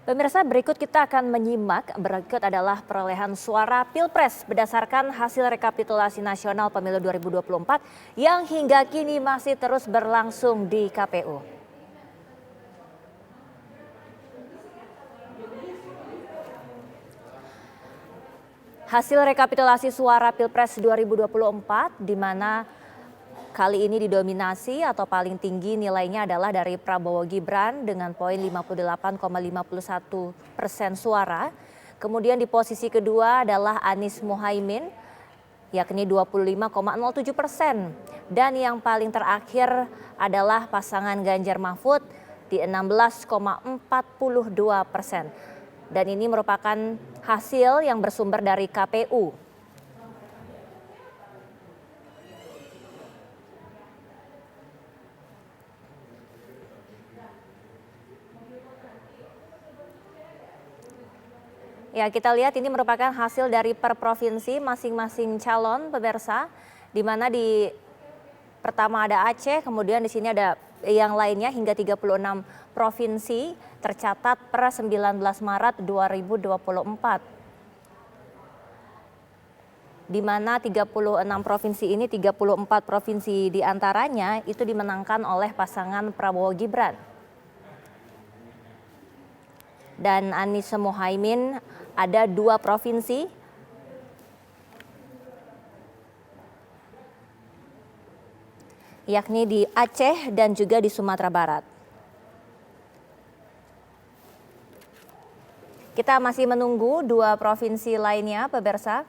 Pemirsa, berikut kita akan menyimak, berikut adalah perolehan suara Pilpres berdasarkan hasil rekapitulasi nasional pemilu 2024 yang hingga kini masih terus berlangsung di KPU. Hasil rekapitulasi suara Pilpres 2024 di mana kali ini didominasi atau paling tinggi nilainya adalah dari Prabowo Gibran dengan poin 58,51% suara. Kemudian di posisi kedua adalah Anies Mohaimin yakni 25,07%. Dan yang paling terakhir adalah pasangan Ganjar Mahfud di 16,42%. Dan ini merupakan hasil yang bersumber dari KPU. Ya, kita lihat ini merupakan hasil dari per provinsi masing-masing calon, pemirsa, di mana di pertama ada Aceh, kemudian di sini ada yang lainnya hingga 36 provinsi tercatat per 19 Maret 2024. Di mana 36 provinsi ini, 34 provinsi diantaranya itu dimenangkan oleh pasangan Prabowo Gibran. Dan Anies Mohaimin ada 2 provinsi, yakni di Aceh dan juga di Sumatera Barat. Kita masih menunggu 2 provinsi lainnya, pemirsa,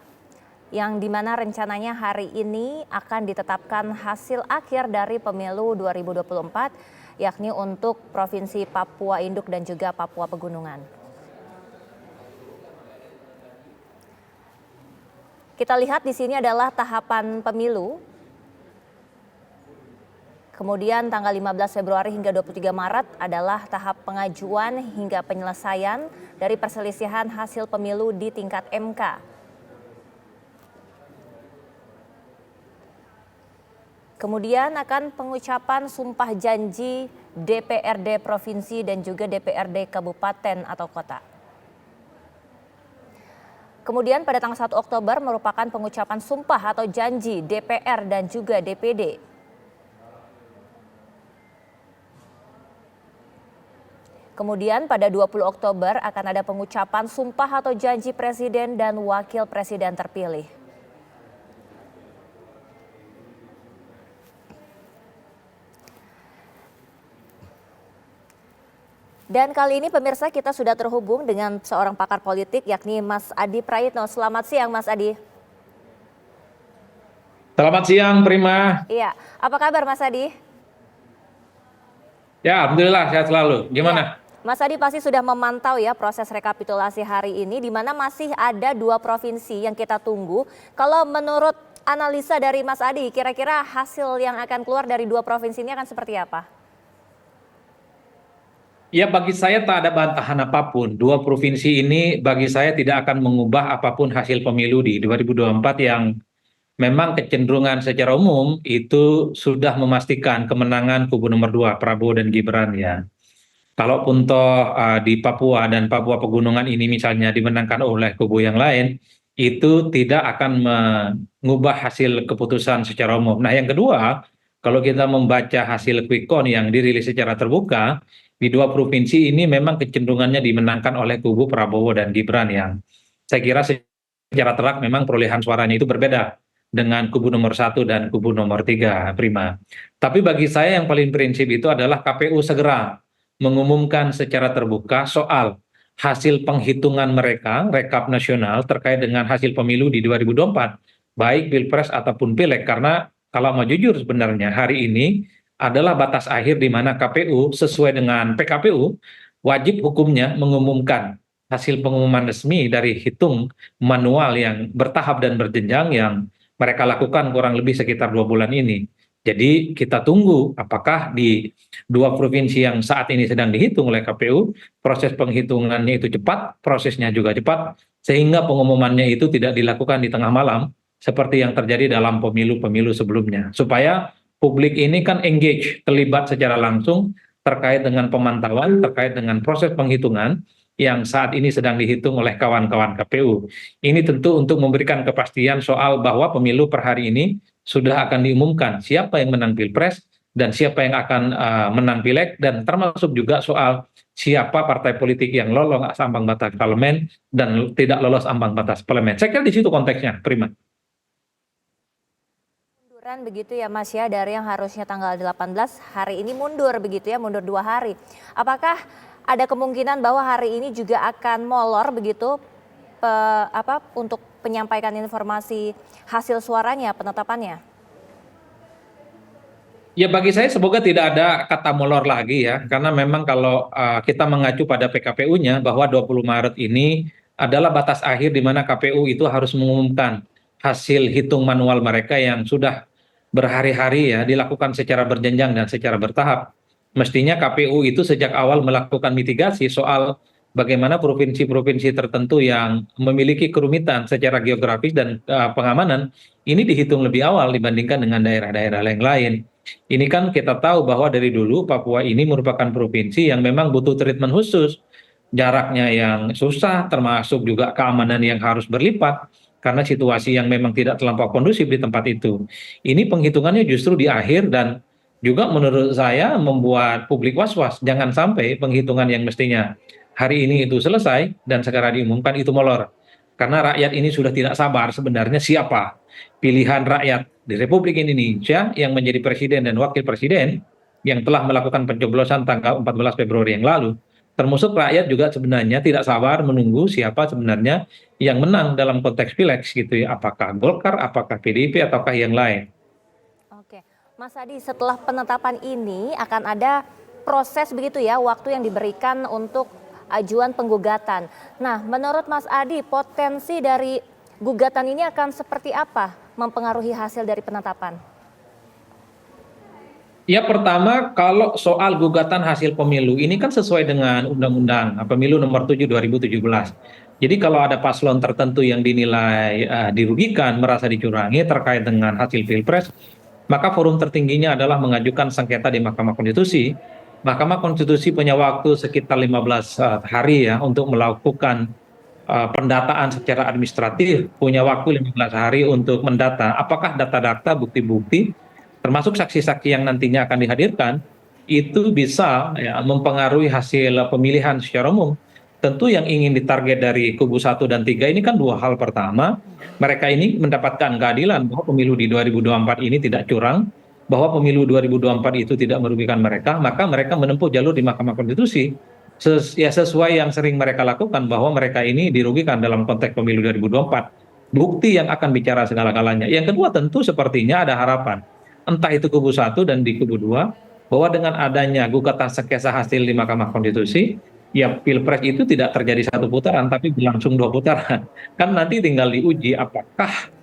yang dimana rencananya hari ini akan ditetapkan hasil akhir dari pemilu 2024, yakni untuk Provinsi Papua Induk dan juga Papua Pegunungan. Kita lihat di sini adalah tahapan pemilu. Kemudian tanggal 15 Februari hingga 23 Maret adalah tahap pengajuan hingga penyelesaian dari perselisihan hasil pemilu di tingkat MK. Kemudian akan pengucapan sumpah janji DPRD Provinsi dan juga DPRD Kabupaten atau Kota. Kemudian pada tanggal 1 Oktober merupakan pengucapan sumpah atau janji DPR dan juga DPD. Kemudian pada 20 Oktober akan ada pengucapan sumpah atau janji Presiden dan Wakil Presiden terpilih. Dan kali ini pemirsa kita sudah terhubung dengan seorang pakar politik yakni Mas Adi Praitno. Selamat siang Mas Adi. Selamat siang Prima. Iya, apa kabar Mas Adi? Ya, alhamdulillah sehat selalu. Gimana? Ya. Mas Adi pasti sudah memantau ya proses rekapitulasi hari ini di mana masih ada 2 provinsi yang kita tunggu. Kalau menurut analisa dari Mas Adi, kira-kira hasil yang akan keluar dari 2 provinsi ini akan seperti apa? Ya, bagi saya tak ada bantahan apapun. 2 provinsi ini bagi saya tidak akan mengubah apapun hasil pemilu di 2024 yang memang kecenderungan secara umum itu sudah memastikan kemenangan kubu nomor 2 Prabowo dan Gibran ya. Kalaupun toh di Papua dan Papua Pegunungan ini misalnya dimenangkan oleh kubu yang lain, itu tidak akan mengubah hasil keputusan secara umum. Nah, yang kedua, kalau kita membaca hasil quick count yang dirilis secara terbuka, di 2 provinsi ini memang kecenderungannya dimenangkan oleh kubu Prabowo dan Gibran yang saya kira secara telak memang perolehan suaranya itu berbeda dengan kubu nomor 1 dan kubu nomor 3, Prima. Tapi bagi saya yang paling prinsip itu adalah KPU segera mengumumkan secara terbuka soal hasil penghitungan mereka, rekap nasional terkait dengan hasil pemilu di 2024, baik Pilpres ataupun Pileg, karena kalau mau jujur sebenarnya hari ini adalah batas akhir di mana KPU sesuai dengan PKPU wajib hukumnya mengumumkan hasil pengumuman resmi dari hitung manual yang bertahap dan berjenjang yang mereka lakukan kurang lebih sekitar 2 bulan ini. Jadi kita tunggu apakah di 2 provinsi yang saat ini sedang dihitung oleh KPU, proses penghitungannya itu cepat, prosesnya juga cepat, sehingga pengumumannya itu tidak dilakukan di tengah malam, seperti yang terjadi dalam pemilu-pemilu sebelumnya. Supaya publik ini kan engage, terlibat secara langsung terkait dengan pemantauan, terkait dengan proses penghitungan, yang saat ini sedang dihitung oleh kawan-kawan KPU. Ini tentu untuk memberikan kepastian soal bahwa pemilu per hari ini sudah akan diumumkan siapa yang menang Pilpres dan siapa yang akan menang Pileg, dan termasuk juga soal siapa partai politik yang lolos ambang batas parlemen dan tidak lolos ambang batas parlemen. Saya kira di situ konteksnya, Prima. Munduran begitu ya Mas ya, dari yang harusnya tanggal 18 hari ini mundur begitu ya, mundur 2 hari. Apakah ada kemungkinan bahwa hari ini juga akan molor begitu untuk menyampaikan informasi hasil suaranya, penetapannya? Ya bagi saya semoga tidak ada kata molor lagi ya, karena memang kalau kita mengacu pada PKPU-nya bahwa 20 Maret ini adalah batas akhir di mana KPU itu harus mengumumkan hasil hitung manual mereka yang sudah berhari-hari ya dilakukan secara berjenjang dan secara bertahap. Mestinya KPU itu sejak awal melakukan mitigasi soal bagaimana provinsi-provinsi tertentu yang memiliki kerumitan secara geografis dan pengamanan ini dihitung lebih awal dibandingkan dengan daerah-daerah yang lain. Ini kan kita tahu bahwa dari dulu Papua ini merupakan provinsi yang memang butuh treatment khusus. Jaraknya yang susah, termasuk juga keamanan yang harus berlipat, karena situasi yang memang tidak terlampau kondusif di tempat itu. Ini penghitungannya justru di akhir dan juga menurut saya membuat publik was-was. Jangan sampai penghitungan yang mestinya hari ini itu selesai dan segera diumumkan itu molor. Karena rakyat ini sudah tidak sabar sebenarnya siapa pilihan rakyat di Republik Indonesia yang menjadi presiden dan wakil presiden yang telah melakukan pencoblosan tanggal 14 Februari yang lalu. Termasuk rakyat juga sebenarnya tidak sabar menunggu siapa sebenarnya yang menang dalam konteks Pileg gitu ya. Apakah Golkar, apakah PDIP, ataukah yang lain. Oke, Mas Adi, setelah penetapan ini akan ada proses begitu ya, waktu yang diberikan untuk ajuan penggugatan. Nah, menurut Mas Adi, potensi dari gugatan ini akan seperti apa mempengaruhi hasil dari penetapan? Ya pertama kalau soal gugatan hasil pemilu ini kan sesuai dengan Undang-Undang Pemilu Nomor 7 2017. Jadi kalau ada paslon tertentu yang dinilai dirugikan, merasa dicurangi terkait dengan hasil Pilpres, maka forum tertingginya adalah mengajukan sengketa di Mahkamah Konstitusi. Mahkamah Konstitusi punya waktu sekitar 15 hari ya untuk melakukan pendataan secara administratif, punya waktu 15 hari untuk mendata apakah data-data, bukti-bukti termasuk saksi-saksi yang nantinya akan dihadirkan itu bisa ya, mempengaruhi hasil pemilihan secara umum. Tentu yang ingin ditarget dari kubu 1 dan 3 ini kan dua hal. Pertama, mereka ini mendapatkan keadilan bahwa pemilu di 2024 ini tidak curang, bahwa pemilu 2024 itu tidak merugikan mereka, maka mereka menempuh jalur di Mahkamah Konstitusi. Ya sesuai yang sering mereka lakukan bahwa mereka ini dirugikan dalam konteks pemilu 2024. Bukti yang akan bicara segala-galanya. Yang kedua tentu sepertinya ada harapan entah itu kubu 1 dan di kubu 2, bahwa dengan adanya gugatan sengketa hasil di Mahkamah Konstitusi, ya Pilpres itu tidak terjadi satu putaran, tapi berlangsung 2 putaran. Kan nanti tinggal diuji apakah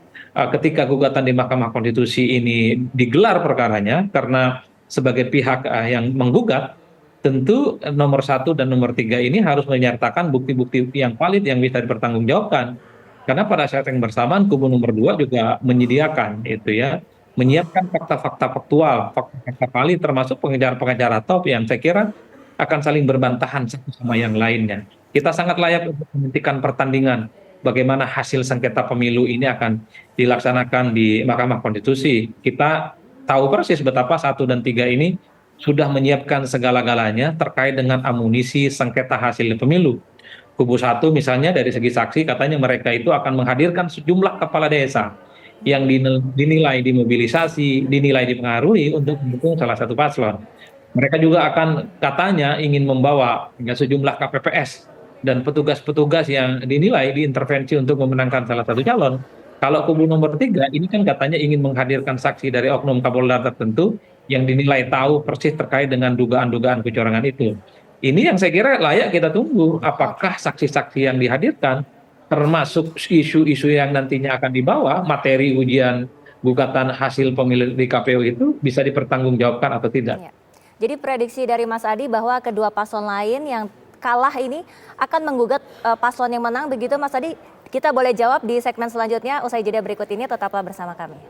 ketika gugatan di Mahkamah Konstitusi ini digelar perkaranya, karena sebagai pihak yang menggugat, tentu nomor 1 dan nomor 3 ini harus menyertakan bukti-bukti yang valid yang bisa dipertanggungjawabkan. Karena pada saat yang bersamaan kubu nomor 2 juga menyediakan itu ya, menyiapkan fakta-fakta faktual, fakta-fakta valid termasuk pengacara-pengacara top yang saya kira akan saling berbantahan satu sama yang lainnya. Kita sangat layak untuk menghentikan pertandingan bagaimana hasil sengketa pemilu ini akan dilaksanakan di Mahkamah Konstitusi. Kita tahu persis betapa 1 dan 3 ini sudah menyiapkan segala-galanya terkait dengan amunisi sengketa hasil pemilu. Kubu 1 misalnya dari segi saksi katanya mereka itu akan menghadirkan sejumlah kepala desa yang dinilai dimobilisasi, dinilai dipengaruhi untuk mendukung salah satu paslon. Mereka juga akan katanya ingin membawa sejumlah KPPS dan petugas-petugas yang dinilai diintervensi untuk memenangkan salah satu calon. Kalau kubu nomor 3 ini kan katanya ingin menghadirkan saksi dari oknum Kapolda tertentu yang dinilai tahu persis terkait dengan dugaan-dugaan kecurangan itu. Ini yang saya kira layak kita tunggu, apakah saksi-saksi yang dihadirkan termasuk isu-isu yang nantinya akan dibawa materi ujian gugatan hasil pemilu di KPU itu bisa dipertanggungjawabkan atau tidak. Ya. Jadi prediksi dari Mas Adi bahwa kedua paslon lain yang kalah ini akan menggugat paslon yang menang begitu Mas Adi? Kita boleh jawab di segmen selanjutnya usai jeda berikut ini, tetaplah bersama kami.